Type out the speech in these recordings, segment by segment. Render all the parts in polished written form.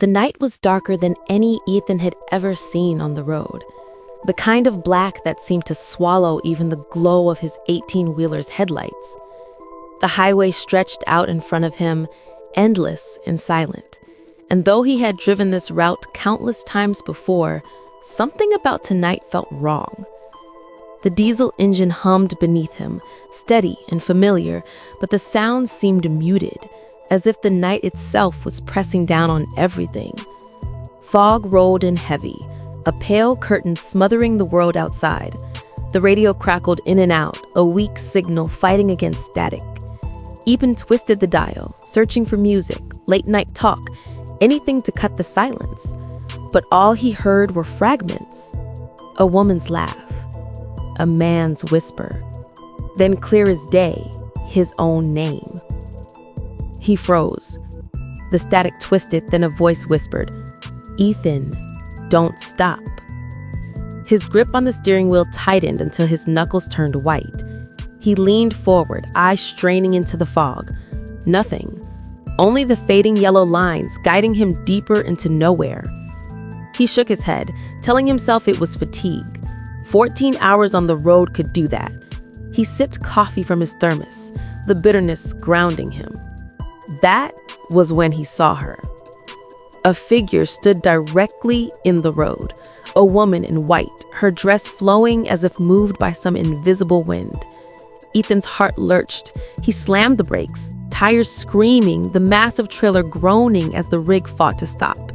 The night was darker than any Ethan had ever seen on the road. The kind of black that seemed to swallow even the glow of his 18-wheeler's headlights. The highway stretched out in front of him, endless and silent. And though he had driven this route countless times before, something about tonight felt wrong. The diesel engine hummed beneath him, steady and familiar, but the sound seemed muted, as if the night itself was pressing down on everything. Fog rolled in heavy, a pale curtain smothering the world outside. The radio crackled in and out, a weak signal fighting against static. Ethan twisted the dial, searching for music, late-night talk, anything to cut the silence. But all he heard were fragments. A woman's laugh, a man's whisper, then clear as day, his own name. He froze. The static twisted, then a voice whispered, "Ethan, don't stop." His grip on the steering wheel tightened until his knuckles turned white. He leaned forward, eyes straining into the fog. Nothing. Only the fading yellow lines guiding him deeper into nowhere. He shook his head, telling himself it was fatigue. 14 hours on the road could do that. He sipped coffee from his thermos, the bitterness grounding him. That was when he saw her. A figure stood directly in the road, a woman in white, her dress flowing as if moved by some invisible wind. Ethan's heart lurched. He slammed the brakes, tires screaming, the massive trailer groaning as the rig fought to stop.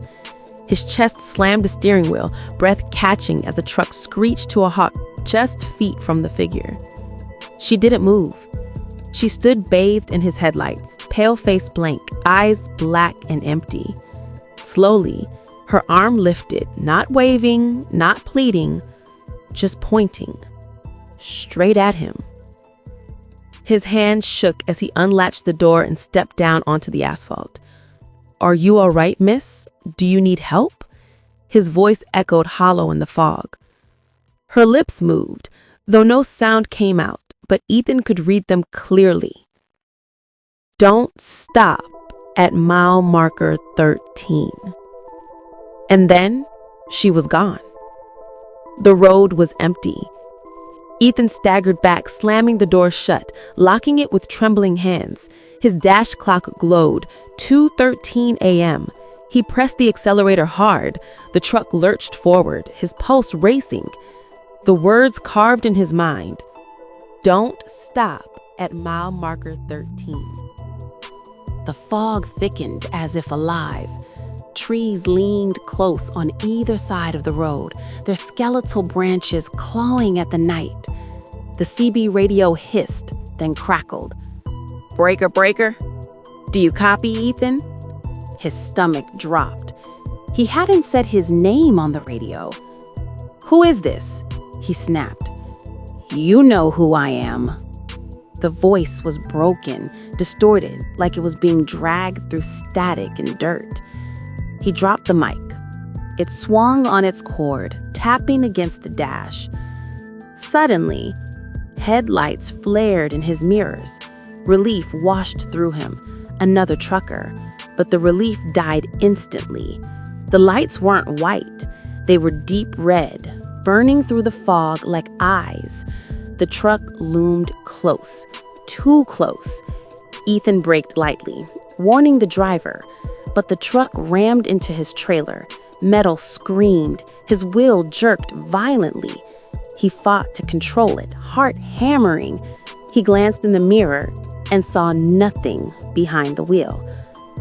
His chest slammed the steering wheel, breath catching as the truck screeched to a halt just feet from the figure. She didn't move. She stood bathed in his headlights, pale face blank, eyes black and empty. Slowly, her arm lifted, not waving, not pleading, just pointing, straight at him. His hand shook as he unlatched the door and stepped down onto the asphalt. "Are you all right, miss? Do you need help?" His voice echoed hollow in the fog. Her lips moved, though no sound came out, but Ethan could read them clearly. "Don't stop at mile marker 13. And then she was gone. The road was empty. Ethan staggered back, slamming the door shut, locking it with trembling hands. His dash clock glowed, 2:13 a.m. He pressed the accelerator hard. The truck lurched forward, his pulse racing. The words carved in his mind, "Don't stop at mile marker 13. The fog thickened as if alive. Trees leaned close on either side of the road, their skeletal branches clawing at the night. The CB radio hissed, then crackled. "Breaker, breaker. Do you copy, Ethan?" His stomach dropped. He hadn't said his name on the radio. "Who is this?" he snapped. "You know who I am." The voice was broken, distorted, like it was being dragged through static and dirt. He dropped the mic. It swung on its cord, tapping against the dash. Suddenly, headlights flared in his mirrors. Relief washed through him. Another trucker. But the relief died instantly. The lights weren't white. They were deep red, burning through the fog like eyes. The truck loomed close, too close. Ethan braked lightly, warning the driver. But the truck rammed into his trailer. Metal screamed. His wheel jerked violently. He fought to control it, heart hammering. He glanced in the mirror and saw nothing behind the wheel.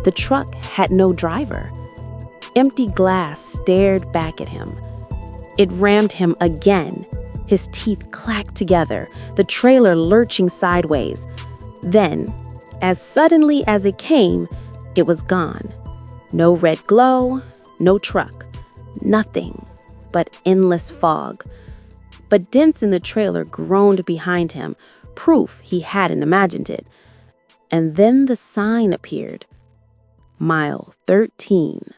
The truck had no driver. Empty glass stared back at him. It rammed him again. His teeth clacked together, the trailer lurching sideways. Then, as suddenly as it came, it was gone. No red glow, no truck, nothing but endless fog. But dents in the trailer groaned behind him, proof he hadn't imagined it. And then the sign appeared. Mile 13.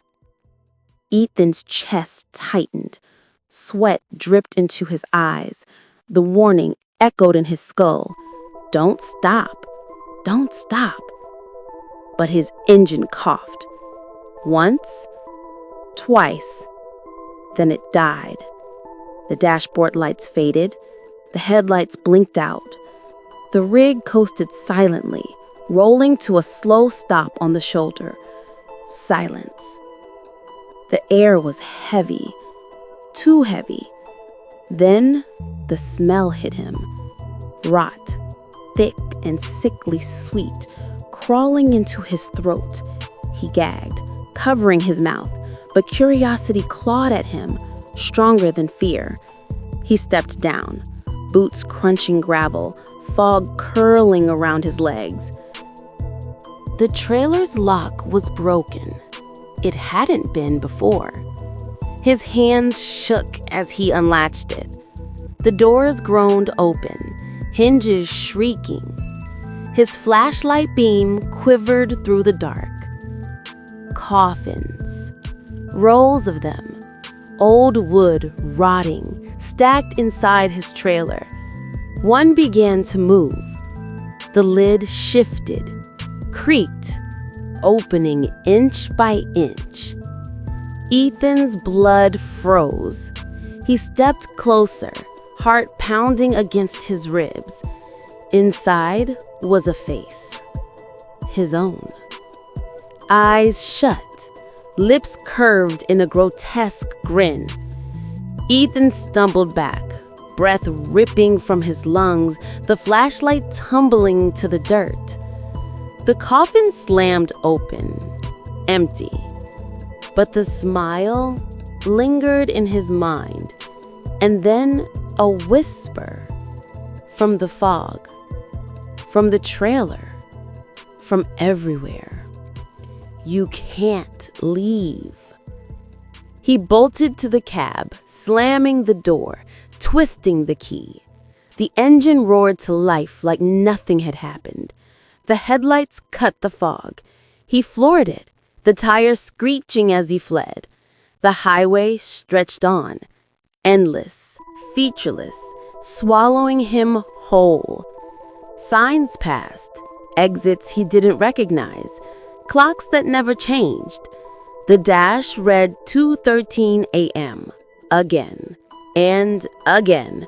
Ethan's chest tightened. Sweat dripped into his eyes. The warning echoed in his skull. Don't stop. Don't stop. But his engine coughed. Once, twice. Then it died. The dashboard lights faded. The headlights blinked out. The rig coasted silently, rolling to a slow stop on the shoulder. Silence. The air was heavy, too heavy. Then the smell hit him. Rot, thick and sickly sweet, crawling into his throat. He gagged, covering his mouth, but curiosity clawed at him, stronger than fear. He stepped down, boots crunching gravel, fog curling around his legs. The trailer's lock was broken. It hadn't been before. His hands shook as he unlatched it. The doors groaned open, hinges shrieking. His flashlight beam quivered through the dark. Coffins. Rows of them. Old wood rotting, stacked inside his trailer. One began to move. The lid shifted, creaked, opening inch by inch. Ethan's blood froze. He stepped closer, heart pounding against his ribs. Inside was a face. His own. Eyes shut, lips curved in a grotesque grin. Ethan stumbled back, breath ripping from his lungs, the flashlight tumbling to the dirt. The coffin slammed open, empty. But the smile lingered in his mind, and then a whisper from the fog, from the trailer, from everywhere. You can't leave. He bolted to the cab, slamming the door, twisting the key. The engine roared to life like nothing had happened. The headlights cut the fog. He floored it, the tires screeching as he fled. The highway stretched on, endless, featureless, swallowing him whole. Signs passed, exits he didn't recognize, clocks that never changed. The dash read 2:13 a.m. again and again,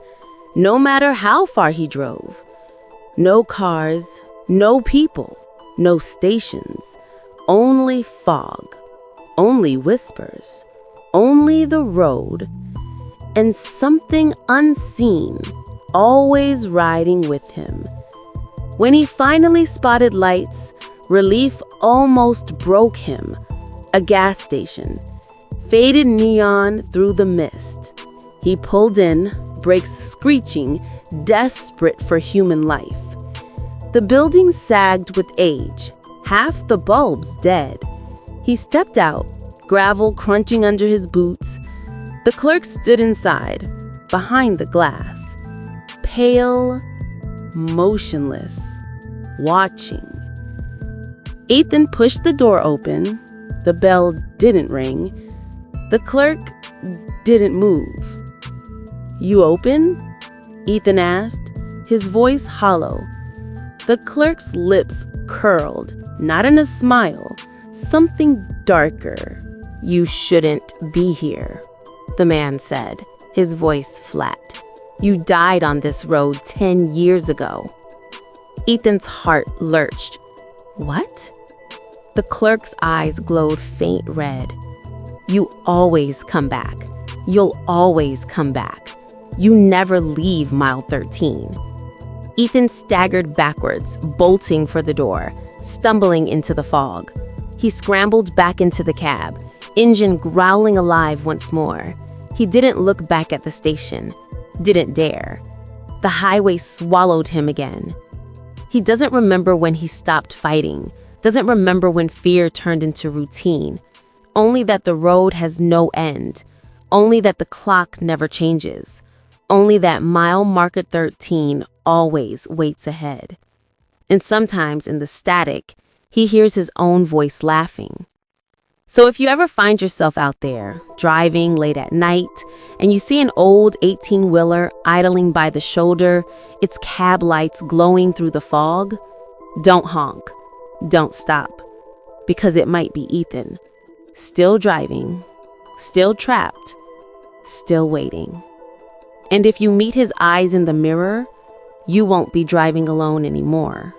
no matter how far he drove. No cars, no people, no stations, only fog, only whispers, only the road, and something unseen always riding with him. When he finally spotted lights, relief almost broke him. A gas station, faded neon through the mist. He pulled in, brakes screeching, desperate for human life. The building sagged with age, half the bulbs dead. He stepped out, gravel crunching under his boots. The clerk stood inside, behind the glass, pale, motionless, watching. Ethan pushed the door open. The bell didn't ring. The clerk didn't move. "You open?" Ethan asked, his voice hollow. The clerk's lips curled, not in a smile, something darker. "You shouldn't be here," the man said, his voice flat. "You died on this road 10 years ago." Ethan's heart lurched. "What?" The clerk's eyes glowed faint red. "You always come back. You'll always come back. You never leave mile 13. Ethan staggered backwards, bolting for the door, stumbling into the fog. He scrambled back into the cab, engine growling alive once more. He didn't look back at the station, didn't dare. The highway swallowed him again. He doesn't remember when he stopped fighting, doesn't remember when fear turned into routine, only that the road has no end, only that the clock never changes, only that mile marker 13 always waits ahead. And sometimes in the static, he hears his own voice laughing. So if you ever find yourself out there, driving late at night, and you see an old 18-wheeler idling by the shoulder, its cab lights glowing through the fog, don't honk. Don't stop, because it might be Ethan, still driving, still trapped, still waiting. And if you meet his eyes in the mirror, you won't be driving alone anymore.